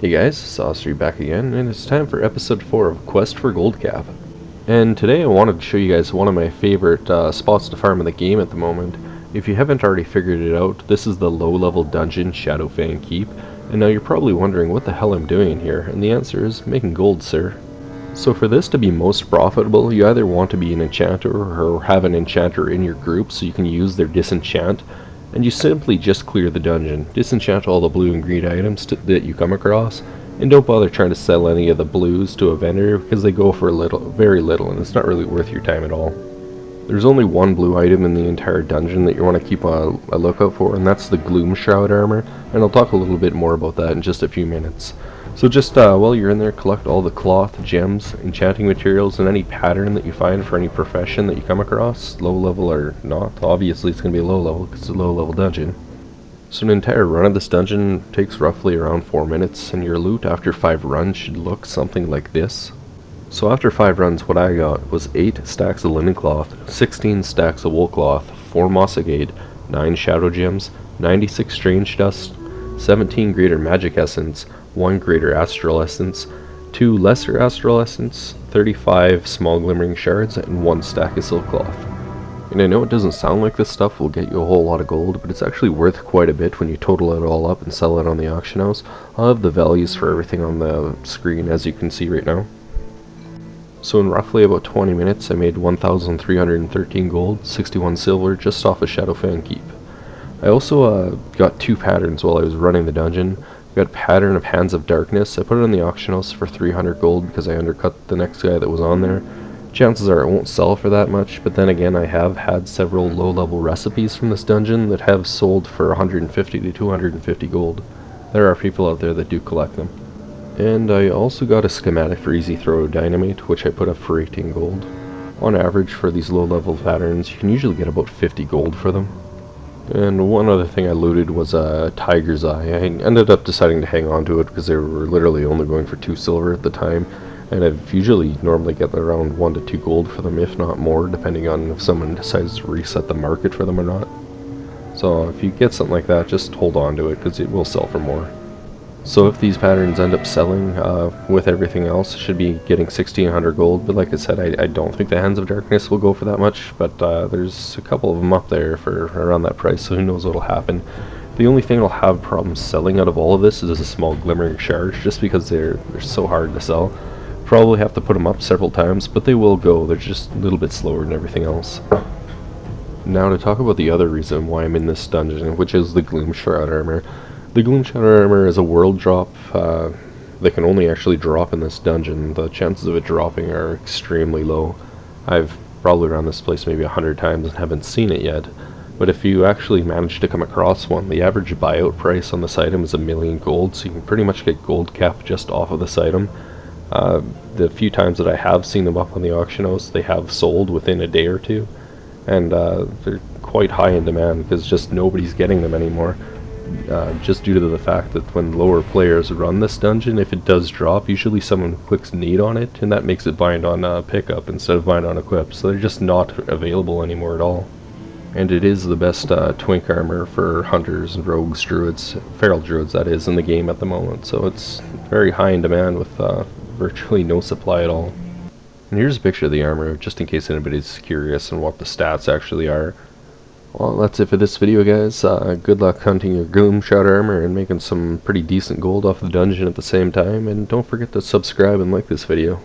Hey guys, TooSaucery back again, and it's time for episode 4 of Quest for Gold Cap. And today I wanted to show you guys one of my favorite spots to farm in the game at the moment. If you haven't already figured it out, this is the low-level dungeon Shadowfang Keep, and now you're probably wondering what the hell I'm doing here, and the answer is making gold, sir. So for this to be most profitable, you either want to be an enchanter or have an enchanter in your group so you can use their disenchant, and you simply just clear the dungeon, disenchant all the blue and green items that you come across, and don't bother trying to sell any of the blues to a vendor because they go for very little, and it's not really worth your time at all. There's only one blue item in the entire dungeon that you want to keep a lookout for, and that's the Gloom Shroud armor, and I'll talk a little bit more about that in just a few minutes. So just while you're in there, collect all the cloth, gems, enchanting materials, and any pattern that you find for any profession that you come across, low level or not. Obviously it's going to be low level because it's a low level dungeon. So an entire run of this dungeon takes roughly around 4 minutes, and your loot after 5 runs should look something like this. So after 5 runs, what I got was 8 stacks of linen cloth, 16 stacks of wool cloth, 4 moss agate, 9 shadow gems, 96 strange dust, 17 greater magic essence, 1 greater astral essence, 2 lesser astral essence, 35 small glimmering shards, and 1 stack of silk cloth. And I know it doesn't sound like this stuff will get you a whole lot of gold, but it's actually worth quite a bit when you total it all up and sell it on the auction house. I'll have the values for everything on the screen as you can see right now. So in roughly about 20 minutes I made 1,313 gold, 61 silver just off of Shadowfang Keep. I also got 2 patterns while I was running the dungeon. I got a pattern of Hands of Darkness. I put it in the auction house for 300 gold because I undercut the next guy that was on there. Chances are it won't sell for that much, but then again I have had several low-level recipes from this dungeon that have sold for 150 to 250 gold. There are people out there that do collect them. And I also got a schematic for Easy Throw Dynamite, which I put up for 18 gold. On average for these low-level patterns, you can usually get about 50 gold for them. And one other thing I looted was a Tiger's Eye. I ended up deciding to hang on to it because they were literally only going for 2 silver at the time, and I've usually normally get around 1 to 2 gold for them, if not more, depending on if someone decides to reset the market for them or not. So if you get something like that, just hold on to it because it will sell for more. So if these patterns end up selling with everything else, I should be getting 1,600 gold, but like I said, I don't think the Hands of Darkness will go for that much, but there's a couple of them up there for around that price, so who knows what'll happen. The only thing I'll have problems selling out of all of this is a small glimmering shards, just because they're so hard to sell. Probably have to put them up several times, but they will go. They're just a little bit slower than everything else. Now to talk about the other reason why I'm in this dungeon, which is the Gloom Shroud armor. The Gloom Shroud armor is a world drop that can only actually drop in this dungeon. The chances of it dropping are extremely low. I've probably run this place maybe 100 times and haven't seen it yet. But if you actually manage to come across one, the average buyout price on this item is 1,000,000 gold, so you can pretty much get gold cap just off of this item. The few times that I have seen them up on the auction house, they have sold within a day or two, and they're quite high in demand because just nobody's getting them anymore. Just due to the fact that when lower players run this dungeon, if it does drop, usually someone clicks need on it, and that makes it bind on pickup instead of bind on equip, so they're just not available anymore at all. And it is the best twink armor for hunters and rogues, druids, feral druids that is, in the game at the moment, so it's very high in demand with virtually no supply at all. And here's a picture of the armor, just in case anybody's curious on what the stats actually are. Well, that's it for this video, guys. Good luck hunting your Gloom Shroud armor and making some pretty decent gold off the dungeon at the same time, and don't forget to subscribe and like this video.